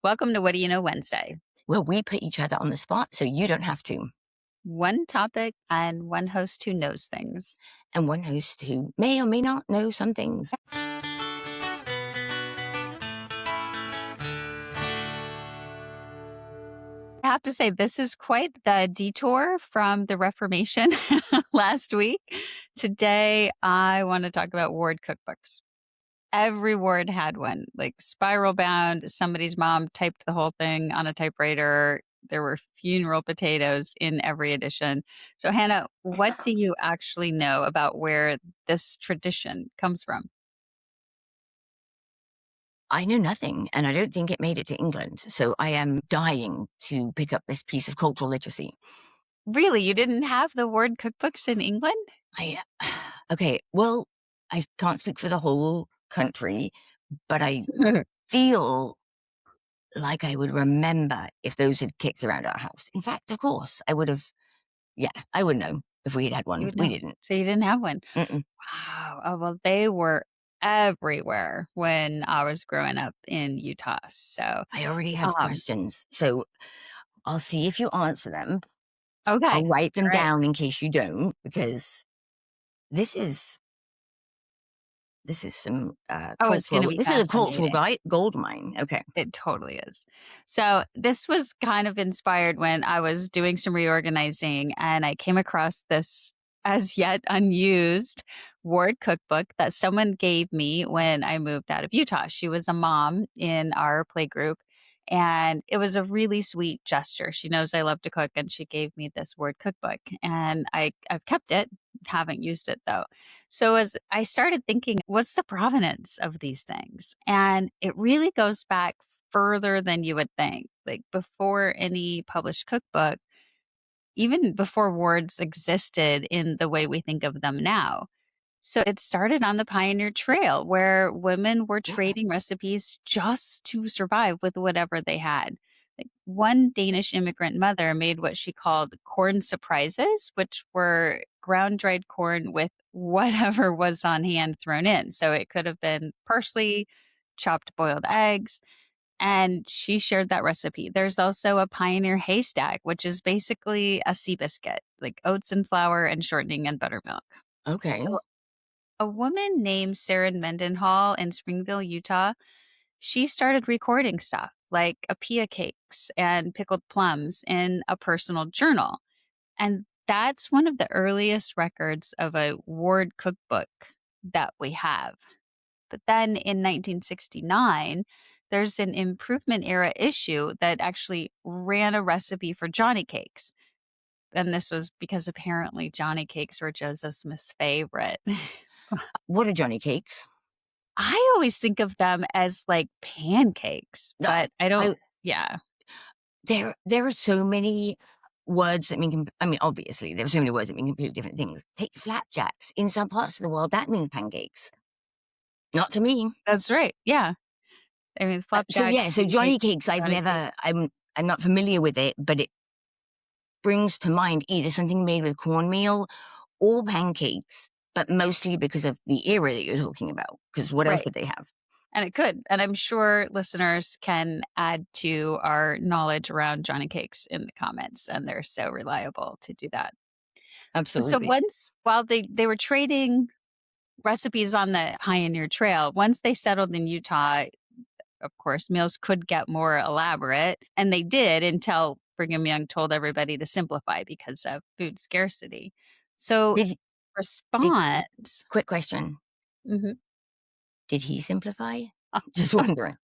Welcome to What Do You Know Wednesday. Well, we put each other on the spot so you don't have to. One topic and one host who knows things. And one host who may or may not know some things. I have to say, this is quite the detour from the Reformation last week. Today, I want to talk about ward cookbooks. Every ward had one, like spiral bound. Somebody's mom typed the whole thing on a typewriter. There were funeral potatoes in every edition. So, Hannah, what do you actually know about where this tradition comes from? I know nothing, and I don't think it made it to England. So I am dying to pick up this piece of cultural literacy. Really? You didn't have the word cookbooks in England? I, okay, well, I can't speak for the whole country, but I feel like I would remember if those had kicked around our house. In fact, of course, I would have, yeah, I would know if we had had You one. would We know. didn't. So you didn't have one? Mm-mm. Wow. Oh, well, they were everywhere when I was growing up in Utah. So, I already have um, questions. So I'll see if you answer them. okay. I'll write them All right. down in case you don't, because this is some Oh, it's going to cultural. be This is a cultural fascinating. gold mine. Okay, It totally is. So, this was kind of inspired when I was doing some reorganizing and I came across this as yet unused ward cookbook that someone gave me when I moved out of Utah. She was a mom in our play group and it was a really sweet gesture. She knows I love to cook and she gave me this word cookbook and I've kept it, haven't used it though. So as I started thinking, what's the provenance of these things? And it really goes back further than you would think. Like before any published cookbook, even before words existed in the way we think of them now. So it started on the Pioneer Trail where women were yeah, trading recipes just to survive with whatever they had. Like one Danish immigrant mother made what she called corn surprises, which were ground dried corn with whatever was on hand thrown in. So it could have been parsley, chopped boiled eggs, and she shared that recipe. There's also a Pioneer Haystack, which is basically a sea biscuit, like oats and flour and shortening and buttermilk. okay. So a woman named Sarah Mendenhall in Springville, Utah, she started recording stuff like apia cakes and pickled plums in a personal journal. And that's one of the earliest records of a ward cookbook that we have. But then in 1969, there's an improvement era issue that actually ran a recipe for Johnny cakes. And this was because apparently Johnny cakes were Joseph Smith's favorite. What are Johnny cakes? I always think of them as like pancakes, No, but I don't. I Yeah. there are so many words that mean. I mean, obviously, there are so many words that mean completely different things. Take flapjacks. In some parts of the world, that means pancakes. Not to me. That's right. Yeah. I mean, So flapjacks, yeah, so Johnny pancakes, cakes. I've Johnny never. cakes. I'm not familiar with it, but it brings to mind either something made with cornmeal or pancakes, but mostly because of the era that you're talking about. Because what else Right. would they have? And it could. And I'm sure listeners can add to our knowledge around Johnny cakes in the comments, and they're so reliable to do that. So Absolutely. once, while they were trading recipes on the Pioneer Trail, once they settled in Utah, of course, meals could get more elaborate, and they did until Brigham Young told everybody to simplify because of food scarcity. So, Did did response, quick question. mhm, Did he simplify? Just wondering.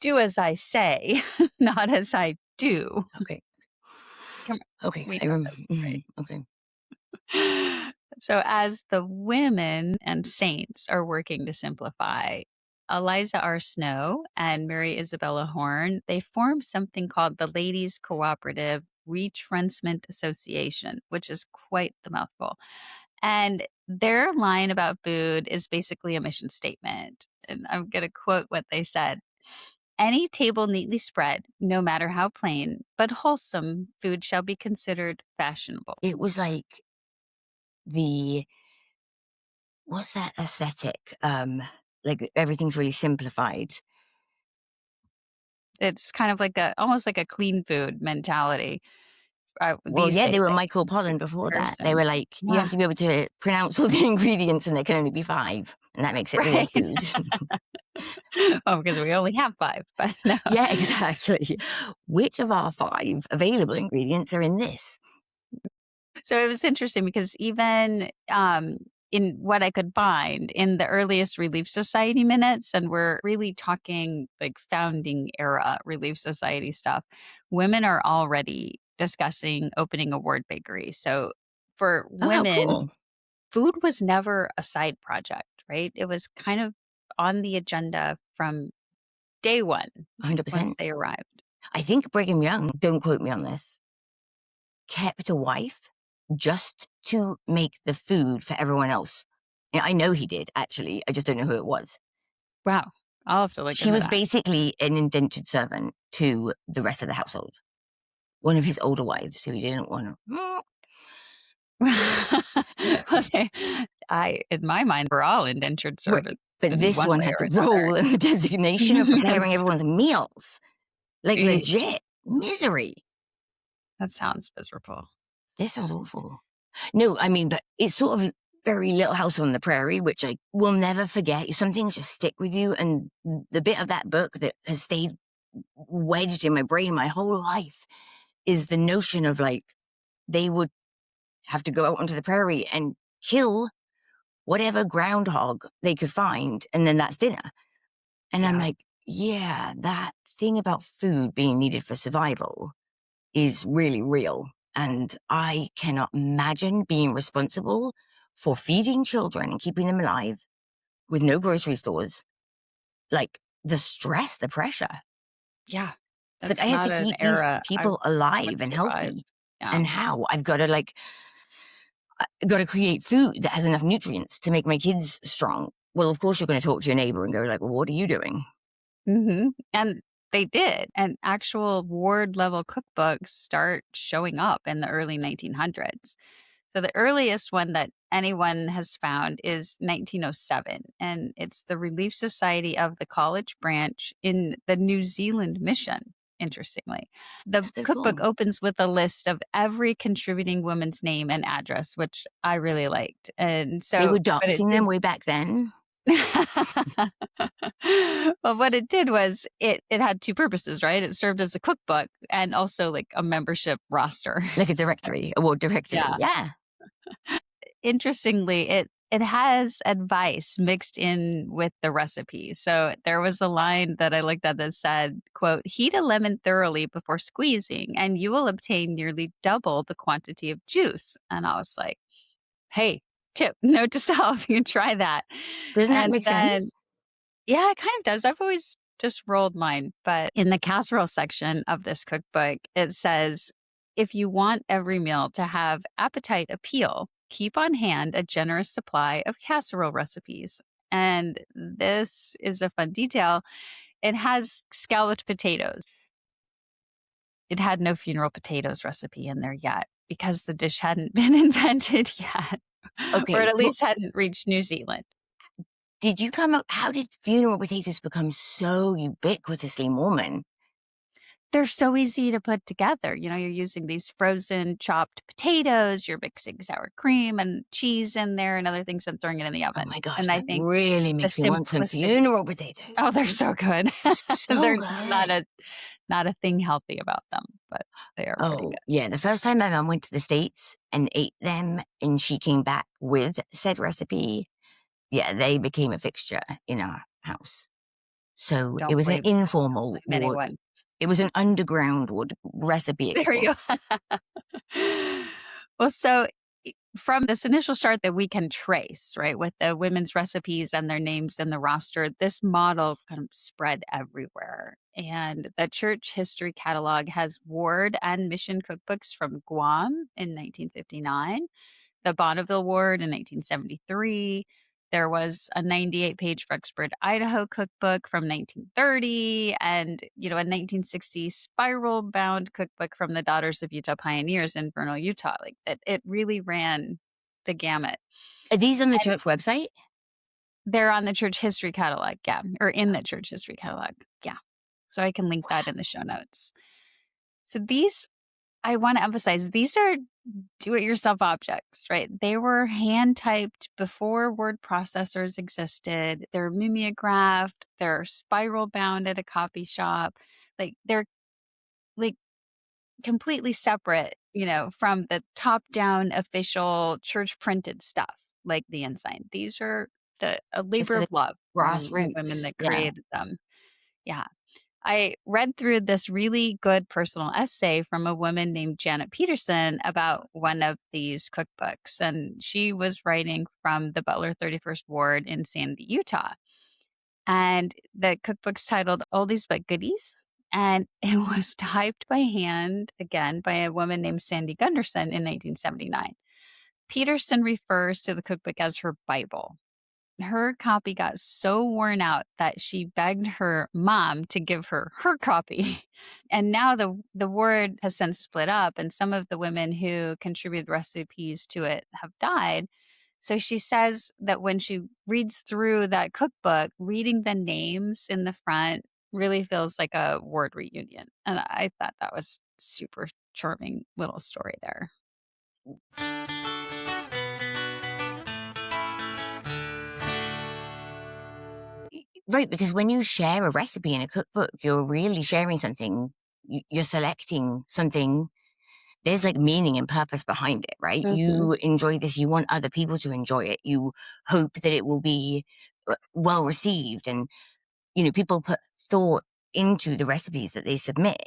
do as I say, not as I do. Okay. Come Okay. we I know this, right? okay. So, as the women and saints are working to simplify, Eliza R. Snow and Mary Isabella Horn, they formed something called the Ladies Cooperative Retrenchment Association, which is quite the mouthful. And their line about food is basically a mission statement. And I'm going to quote what they said. Any table neatly spread, no matter how plain, but wholesome food shall be considered fashionable. It was like the what's that aesthetic? Like everything's really simplified. It's kind of like almost like a clean food mentality, Well, these yeah, they days, were I Michael think, in Pollan before that. They comparison. were like, you have Yeah, to be able to pronounce all the ingredients and there can only be 5, and that makes it real right. food. Oh, because we only have 5, but no. Yeah, exactly. Which of our 5 available ingredients are in this? So it was interesting because even, in what I could find in the earliest Relief Society minutes, and we're really talking like founding era Relief Society stuff, women are already discussing opening a ward bakery. So for Oh, how women, cool. food was never a side project, right? It was kind of on the agenda from day one once 100%. they arrived. I think Brigham Young, don't quote me on this, kept a wife just to make the food for everyone else. Yeah, I know he did, actually. I just don't know who it was. Wow. I'll have to look She into was that. basically an indentured servant to the rest of the household. One of his older wives who he didn't want to. Well, in my mind, we're all indentured Right. servants But in this one one way had or the role and the designation of another. preparing everyone's meals. Like Eesh, legit misery. that sounds miserable. This sounds awful. No, I mean, but it's sort of very Little House on the Prairie, which I will never forget. Some things just stick with you. And the bit of that book that has stayed wedged in my brain my whole life is the notion of like, they would have to go out onto the prairie and kill whatever groundhog they could find. And then that's dinner. And I'm Yeah. like, yeah, that thing about food being needed for survival is really real. And I cannot imagine being responsible for feeding children and keeping them alive with no grocery stores. Like the stress, the pressure. Yeah. It's like I That's have not to an keep these era I people would alive and survive. healthy. Yeah. And how? I've got to create food that has enough nutrients to make my kids strong. Well, of course you're going to talk to your neighbor and go like, well, what are you doing? And they did. And actual ward level cookbooks start showing up in the early 1900s. So the earliest one that anyone has found is 1907, and it's the Relief Society of the College Branch in the New Zealand Mission. Interestingly, the That's so cookbook cool. opens with a list of every contributing woman's name and address, which I really liked. And They so, were but it doxing them did. way back then, Well, what it did was it had two purposes, right? It served as a cookbook and also like a membership roster. like a So, directory, a ward directory. yeah. Yeah. Interestingly, it has advice mixed in with the recipe. So there was a line that I looked at that said, quote, "Heat a lemon thoroughly before squeezing, and you will obtain nearly double the quantity of juice." And I was like, "Hey, tip, note to self, you can try that." Doesn't that And make then sense? yeah, it kind of does. I've always just rolled mine, but in the casserole section of this cookbook, it says, if you want every meal to have appetite appeal, keep on hand a generous supply of casserole recipes. And this is a fun detail. It has scalloped potatoes. It had no funeral potatoes recipe in there yet because the dish hadn't been invented yet, or it Okay, at so least hadn't reached New Zealand. did you come up how did funeral potatoes become so ubiquitously Mormon? They're so easy to put together. You know, you're using these frozen chopped potatoes, you're mixing sour cream and cheese in there and other things and throwing it in the Oh oven. my gosh, And I that think really the makes me want some simplicity. funeral Oh, potatoes. they're so good. So There's not good. a thing healthy about them, but they are pretty Oh, good. yeah, the first time my mum went to the States and ate them and she came back with said recipe, yeah, they became a fixture in our house. So it Don't was an blame don't informal blame ward. anyone. It was an underground wood recipe There explosion. you go. Well, so from this initial start that we can trace, right, with the women's recipes and their names in the roster, this model kind of spread everywhere. And the church history catalog has ward and mission cookbooks from Guam in 1959, the Bonneville Ward in 1973. There was a 98-page Rexburg, Idaho cookbook from 1930, and a 1960 spiral-bound cookbook from the Daughters of Utah Pioneers in Vernal, Utah. Like it really ran the gamut. Are these on the And church website? they're on the church history catalog, yeah, or in the church history catalog, yeah. So I can link that in the show notes. So these, I want to emphasize, these are do it yourself objects, right? They were hand typed before word processors existed. They're mimeographed, they're spiral bound at a copy shop. Like they're like completely separate, from the top down official church printed stuff, like the ensign. These are a This labor is of the love from the women grassroots. that Yeah. created them. Yeah. I read through this really good personal essay from a woman named Janet Peterson about one of these cookbooks. And she was writing from the Butler 31st Ward in Sandy, Utah. And the cookbook's titled Oldies But Goodies. And it was typed by hand, again, by a woman named Sandy Gunderson in 1979. Peterson refers to the cookbook as her Bible. Her copy got so worn out that she begged her mom to give her her copy. And now the word has since split up, and some of the women who contributed recipes to it have died. So she says that when she reads through that cookbook, reading the names in the front really feels like a word reunion. And I thought that was super charming little story there. Right, because when you share a recipe in a cookbook, you're really sharing something. You're selecting something. There's like meaning and purpose behind it, right? Mhm. You enjoy this. You want other people to enjoy it. You hope that it will be well received. And, people put thought into the recipes that they submit.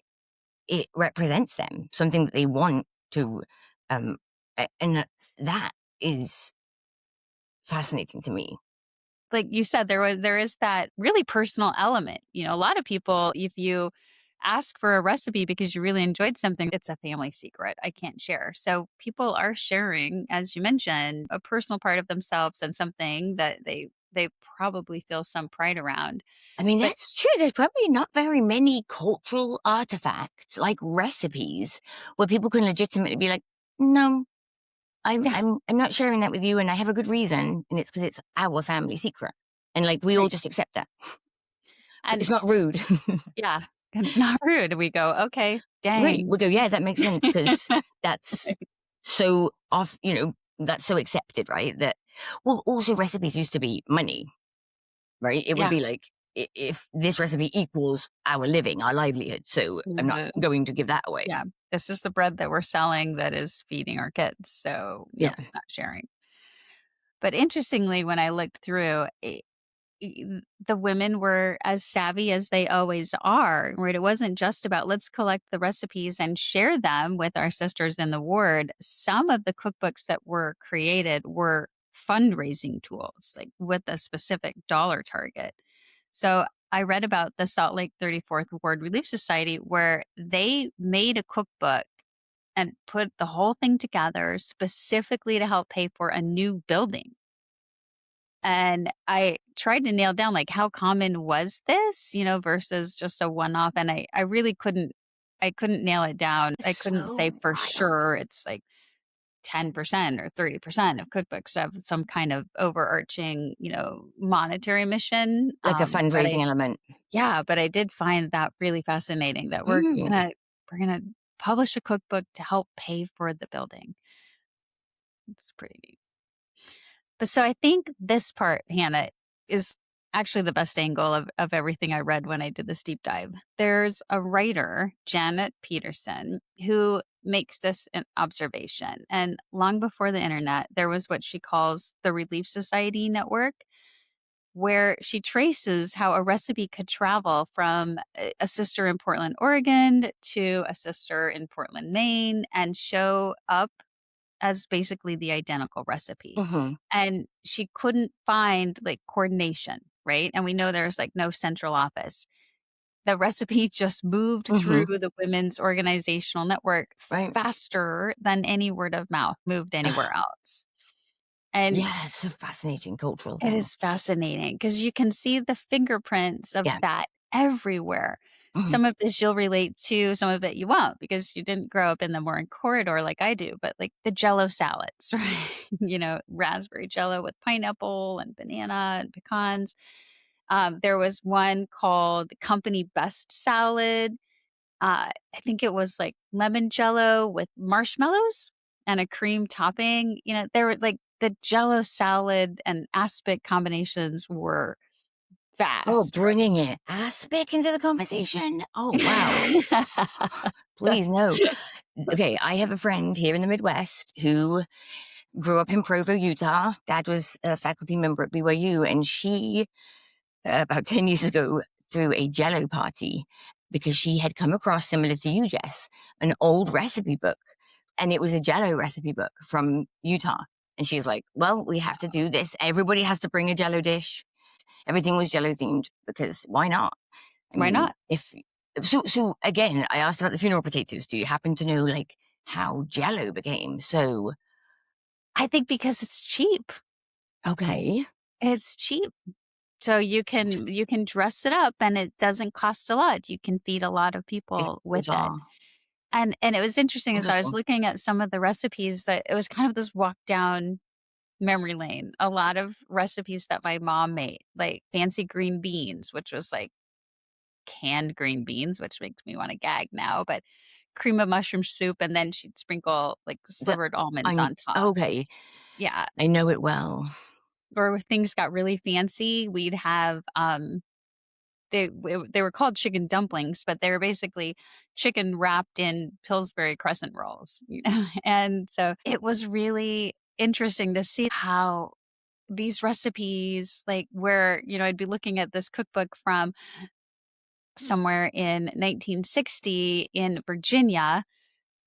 It represents them, something that they want to, um, and that is fascinating to me. Like you said, there is that really personal element. A lot of people, if you ask for a recipe because you really enjoyed something, it's a family secret. I can't share. So people are sharing, as you mentioned, a personal part of themselves and something that they probably feel some pride around. I mean, But that's true. There's probably not very many cultural artifacts like recipes where people can legitimately be like, no, I'm yeah, I'm I'm not sharing that with you, and I have a good reason, and it's because it's our family secret, and like we all right. just accept that. And It's not rude, yeah, it's not rude. We go, okay, right? dang. We go, yeah, that makes sense because that's so off. That's so accepted, right? That well, also recipes used to be money, right? It would Yeah. be like if this recipe equals our living, our livelihood, so I'm not The going to give that away. Yeah, it's just the bread that we're selling that is feeding our kids, so, no, Yeah. not sharing. But interestingly, when I looked through, the women were as savvy as they always are, right? It wasn't just about let's collect the recipes and share them with our sisters in the ward. Some of the cookbooks that were created were fundraising tools, like with a specific dollar target. So I read about the Salt Lake 34th Ward Relief Society where they made a cookbook and put the whole thing together specifically to help pay for a new building. And I tried to nail down, like, how common was this, versus just a one-off, and I really couldn't nail it down. I It's couldn't say so for wild. sure it's, like, 10% or 30% of cookbooks have some kind of overarching, monetary mission, Like a but I fundraising element. yeah, but I did find that really fascinating that Mm. we're gonna publish a cookbook to help pay for the building. It's pretty neat. But so I think this part, Hannah, is actually the best angle of everything I read when I did this deep dive. There's a writer, Janet Peterson, who makes this an observation. And long before the internet, there was what she calls the Relief Society Network, where she traces how a recipe could travel from a sister in Portland, Oregon to a sister in Portland, Maine, and show up as basically the identical recipe. Mhm. And she couldn't find like coordination, right? And we know there's like no central office. The recipe just moved through Mhm. the women's organizational network Right. faster than any word of mouth moved anywhere else. And Yeah, it's a fascinating cultural it thing. is fascinating because you can see the fingerprints of Yeah. that everywhere. Mhm. Some of this you'll relate to, some of it you won't because you didn't grow up in the Warren corridor like I do, but like the Jell-O salads, right? Raspberry Jell-O with pineapple and banana and pecans. There was one called Company Best Salad. I think it was like lemon Jell-O with marshmallows and a cream topping. There were like the Jell-O salad and aspic combinations were Oh, vast, bringing in aspic into the conversation? Oh, wow. right? Please, no. Okay, I have a friend here in the Midwest who grew up in Provo, Utah. Dad was a faculty member at BYU, and she, about 10 years ago, threw a Jell-O party because she had come across, similar to you, Jess, an old recipe book. And it was a Jell-O recipe book from Utah. And she was like, well, we have to do this. Everybody has to bring a Jell-O dish. Everything was Jell-O themed because why not? I Why mean, not? if so again, I asked about the funeral potatoes. Do you happen to know like how Jell-O became so I think because it's cheap. okay? It's cheap. So you can dress it up and it doesn't cost a lot. You can feed a lot of people with it. Utah. And it was interesting as I was Interesting. looking at some of the recipes that it was kind of this walk down memory lane. A lot of recipes that my mom made, like fancy green beans, which was like canned green beans, which makes me want to gag now, but cream of mushroom soup, and then she'd sprinkle like The, slivered almonds I'm on top. okay. Yeah. I know it well. Or if things got really fancy, we'd have they were called chicken dumplings, but they were basically chicken wrapped in Pillsbury crescent rolls. And so it was really interesting to see how these recipes, like where, I'd be looking at this cookbook from somewhere in 1960 in Virginia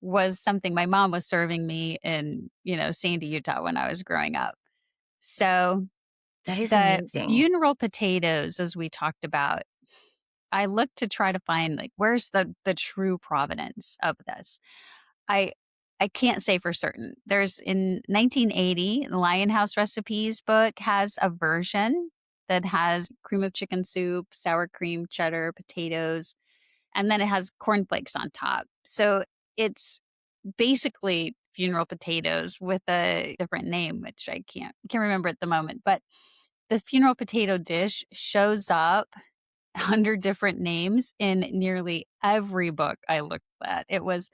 was something my mom was serving me in, Sandy, Utah when I was growing up. So That is the amazing. funeral potatoes, as we talked about, I looked to try to find like where's the true provenance of this. I I can't say for certain. There's in 1980, the Lion House Recipes book has a version that has cream of chicken soup, sour cream, cheddar, potatoes, and then it has cornflakes on top. So it's basically funeral potatoes with a different name, which I can't remember at the moment. But the funeral potato dish shows up under different names in nearly every book I looked at. It was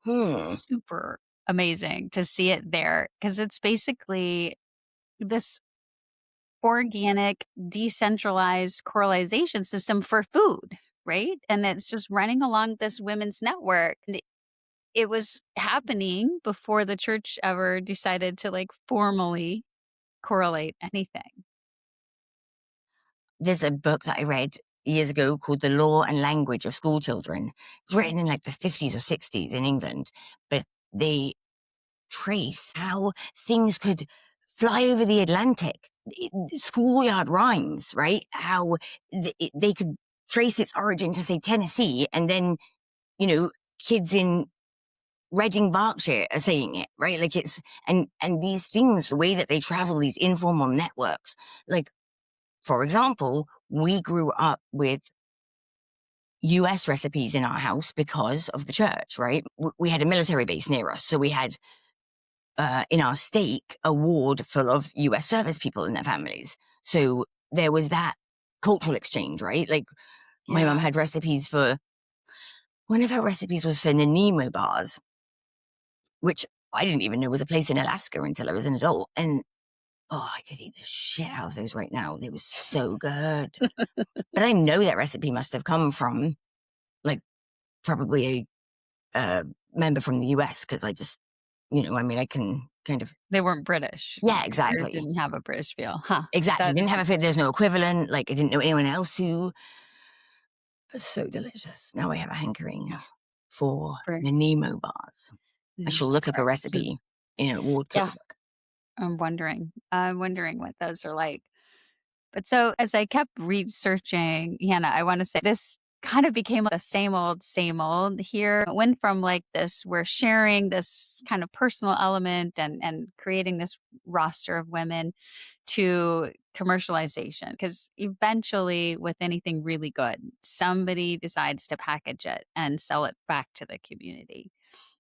Hmm. super amazing to see it there because it's basically this organic, decentralized correlation system for food, right? And it's just running along this women's network. And it was happening before the church ever decided to like formally correlate anything. There's a book that I read years ago called The Law and Language of School Children. It's written in like the 50s or 60s in England, but they trace how things could fly over the Atlantic. Schoolyard rhymes, right? How they could trace its origin to say Tennessee, and then kids in Reading, Berkshire are saying it, right? Like it's and these things, the way that they travel, these informal networks. Like, for example, we grew up with US recipes in our house because of the church, right? We had a military base near us, so we had in our stake a ward full of US service people and their families. So there was that cultural exchange, right? Like my mum Yeah. had recipes for one of her recipes was for Nanaimo bars, which I didn't even know was a place in Alaska until I was an adult. And oh, I could eat the shit out of those right now. They were so good. But I know that recipe must have come from like probably a member from the US because I just, I mean, I can kind of, They weren't British, yeah, or exactly. didn't have a British feel. Huh. Exactly. That Didn't is have a fit. There's interesting. no equivalent. Like I didn't know anyone else who was so delicious. Now I have a hankering Yeah. for For the Nemo bars. I shall look up a correct. recipe in an award Yeah. cookbook. I'm wondering what those are like. But so as I kept researching, Hannah, I want to say this kind of became the same old here. It went from like this, we're sharing this kind of personal element and creating this roster of women to commercialization. Because eventually, with anything really good, somebody decides to package it and sell it back to the community.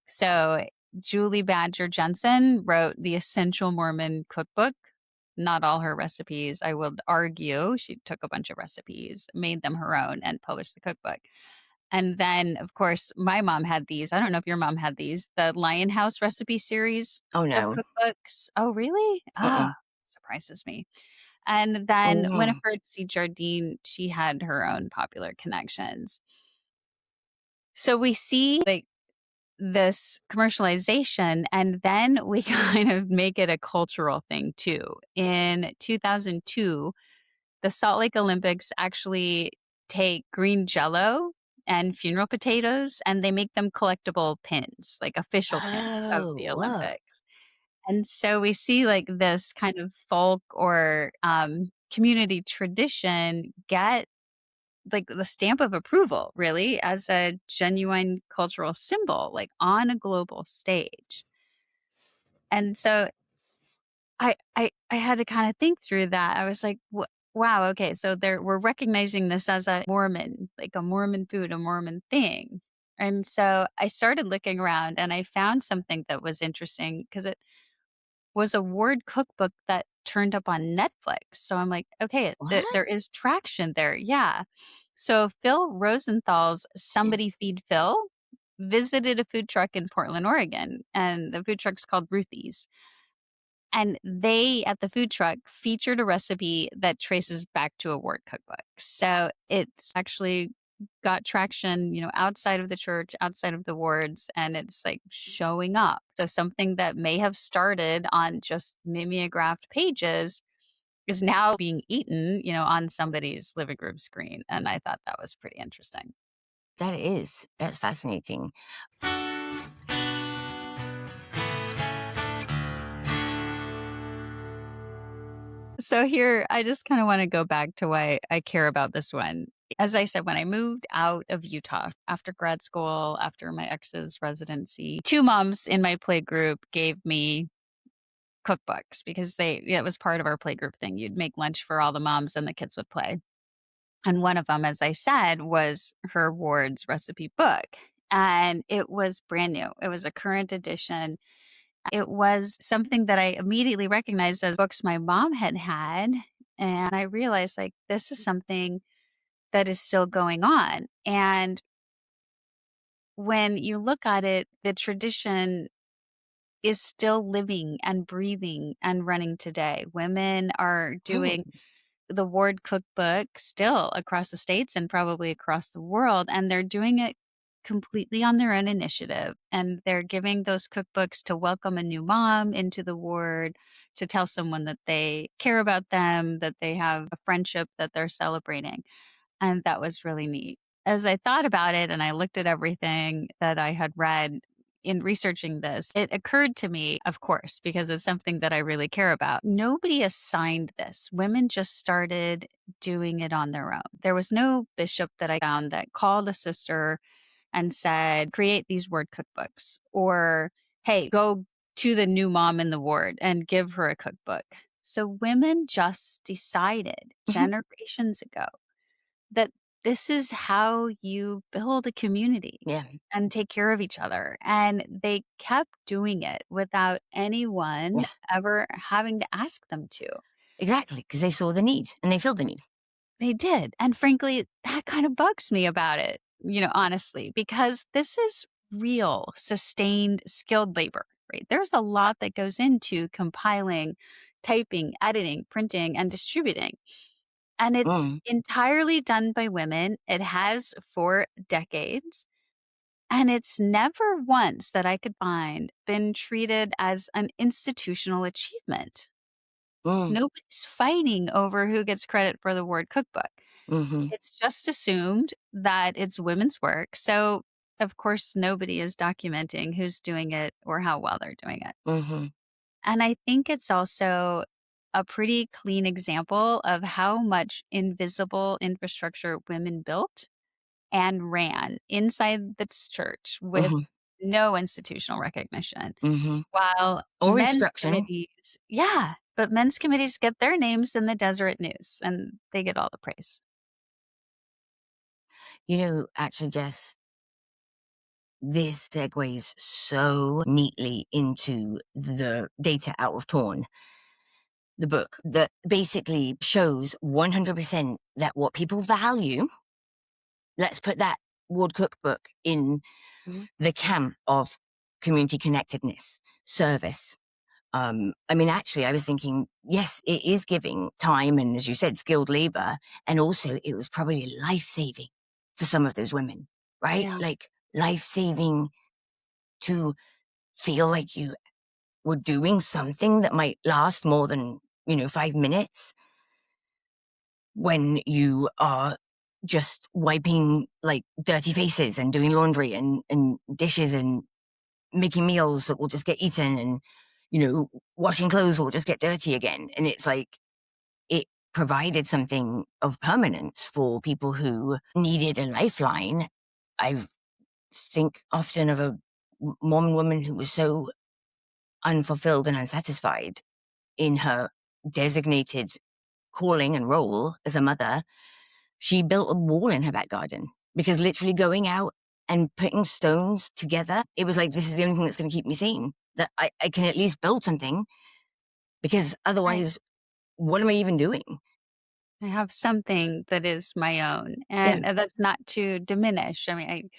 So Julie Badger Jensen wrote the Essential Mormon Cookbook. not all her recipes. I would argue she took a bunch of recipes, made them her own, and published the cookbook. And then, of course, my mom had these. I don't know if your mom had these, the Lion House recipe series Oh, of no. cookbooks. Oh, really? Ah, Mm-mm. surprises me. And Oh, then yeah. Winifred C. Jardine, she had her own popular connections. So we see like this commercialization, and then we kind of make it a cultural thing too. In 2002, the Salt Lake Olympics actually take green Jell-O and funeral potatoes, and they make them collectible pins, like official pins of Oh, the whoa. Olympics. And so we see like this kind of folk or community tradition get like the stamp of approval, really, as a genuine cultural symbol, like on a global stage. And so I had to kind of think through that. I was like, wow, okay, so we're recognizing this as a Mormon, like a Mormon food, a Mormon thing. And so I started looking around and I found something that was interesting because it was a word cookbook that turned up on Netflix. So I'm like, okay, What? there is traction there. Yeah. So Phil Rosenthal's Yeah. Somebody Feed Phil visited a food truck in Portland, Oregon, and the food truck's called Ruthie's. And they, at the food truck, featured a recipe that traces back to a word cookbook. So it's actually got traction, outside of the church, outside of the wards, and it's like showing up. So something that may have started on just mimeographed pages is now being eaten, on somebody's living room screen. And I thought that was pretty interesting. That is. That's fascinating. So here, I just kind of want to go back to why I care about this one. As I said, when I moved out of Utah after grad school, after my ex's residency, two moms in my play group gave me cookbooks because it was part of our play group thing. You'd make lunch for all the moms and the kids would play. And one of them, as I said, was her ward's recipe book. And it was brand new. It was a current edition. It was something that I immediately recognized as books my mom had had, and I realized, like, this is something that is still going on, and when you look at it, the tradition is still living and breathing and running today. Women are Hmm. doing the Ward Cookbook still across the states and probably across the world, and they're doing it completely on their own initiative. And they're giving those cookbooks to welcome a new mom into the ward, to tell someone that they care about them, that they have a friendship that they're celebrating. And that was really neat. As I thought about it and I looked at everything that I had read in researching this, it occurred to me, of course, because it's something that I really care about. Nobody assigned this. Women just started doing it on their own. There was no bishop that I found that called a sister and said, create these word cookbooks, or hey, go to the new mom in the ward and give her a cookbook. So women just decided Hmm. generations ago that this is how you build a community Yeah. and take care of each other. And they kept doing it without anyone Yeah. ever having to ask them to. Exactly. Because they saw the need and they filled the need. They did. And frankly, that kind of bugs me about it, honestly, because this is real, sustained, skilled labor, right? There's a lot that goes into compiling, typing, editing, printing, and distributing. And it's Mm. entirely done by women. It has for decades. And it's never once that I could find been treated as an institutional achievement. Mm. Nobody's fighting over who gets credit for the word cookbook. Mm-hmm. It's just assumed that it's women's work. So, of course, nobody is documenting who's doing it or how well they're doing it. Mm-hmm. And I think it's also a pretty clean example of how much invisible infrastructure women built and ran inside this church with Mm-hmm. no institutional recognition. Mm-hmm. While Or men's instruction. committees, yeah, but men's committees get their names in the Deseret News and they get all the praise. Actually, Jess, this segues so neatly into the data out of Torn. the book that basically shows 100% that what people value, let's put that Ward Cookbook in the camp of community connectedness, service. I mean, actually, I was thinking, yes, it is giving time and, as you said, skilled labor. And also, it was probably life-saving for some of those women, right? Yeah. Like, life-saving to feel like you were doing something that might last more than, 5 minutes when you are just wiping, like, dirty faces and doing laundry and dishes and making meals that will just get eaten and, washing clothes will just get dirty again. And it's like, it provided something of permanence for people who needed a lifeline. I think often of a Mormon woman who was so unfulfilled and unsatisfied in her designated calling and role as a mother. She built a wall in her back garden because literally going out and putting stones together, it was like, this is the only thing that's going to keep me sane, that I can at least build something, because Right. otherwise, what am I even doing? I have something that is my own, Yeah, and that's not to diminish. I mean,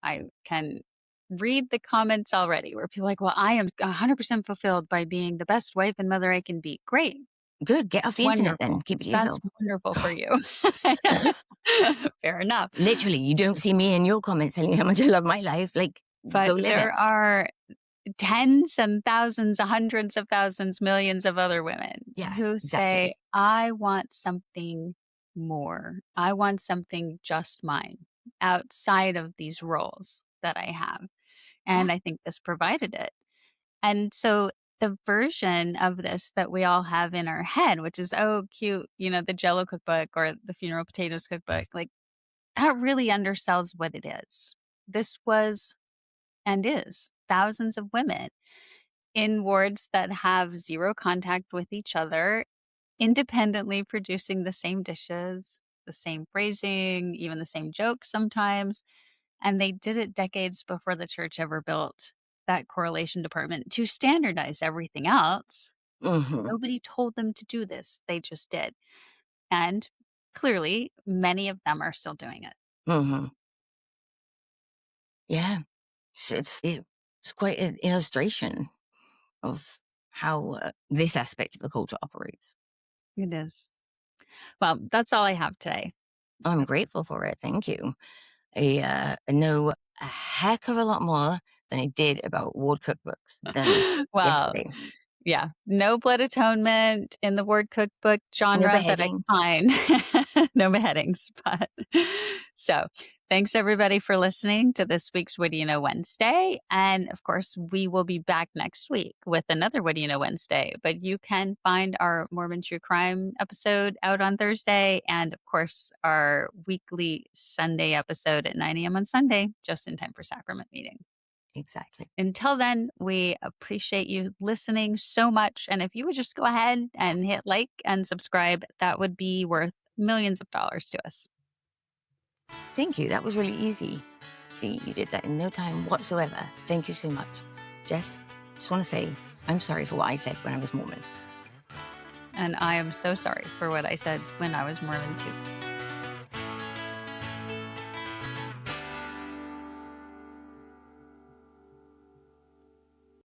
I can read the comments already where people are like, "Well, I am 100% fulfilled by being the best wife and mother I can be." Great. good. Get off the internet then. Wonderful. Keep it to That's yourself. wonderful for you. Fair enough. Literally, you don't see me in your comments telling you how much I love my life. Like, go But live it. there are tens and thousands, hundreds of thousands, millions of other women Yeah, who exactly. say, "I want something more. I want something just mine outside of these roles that I have." Yeah. And I think this provided it. And so the version of this that we all have in our head, which is, oh, cute, the Jell-O cookbook or the funeral potatoes cookbook, like that really undersells what it is. This was and is thousands of women in wards that have zero contact with each other, independently producing the same dishes, the same phrasing, even the same jokes sometimes. And they did it decades before the church ever built that correlation department to standardize everything else. Mm-hmm. Nobody told them to do this, they just did. And clearly, many of them are still doing it. Mm-hmm. Yeah. It's quite an illustration of how this aspect of the culture operates. It is. Well, that's all I have today. I'm grateful for it. Thank you. I know a heck of a lot more than I did about ward cookbooks than Well, yesterday. yeah, no blood atonement in the word cookbook No genre that I beheading. find. No beheadings, but so thanks everybody for listening to this week's What Do You Know Wednesday. And of course, we will be back next week with another What Do You Know Wednesday. But you can find our Mormon True Crime episode out on Thursday, and of course, our weekly Sunday episode at 9 a.m. on Sunday, just in time for sacrament meeting. Exactly. Until then, we appreciate you listening so much. And if you would just go ahead and hit like and subscribe, that would be worth millions of dollars to us. Thank you. That was really easy. See, you did that in no time whatsoever. Thank you so much. Jess, just want to say I'm sorry for what I said when I was Mormon. And I am so sorry for what I said when I was Mormon too.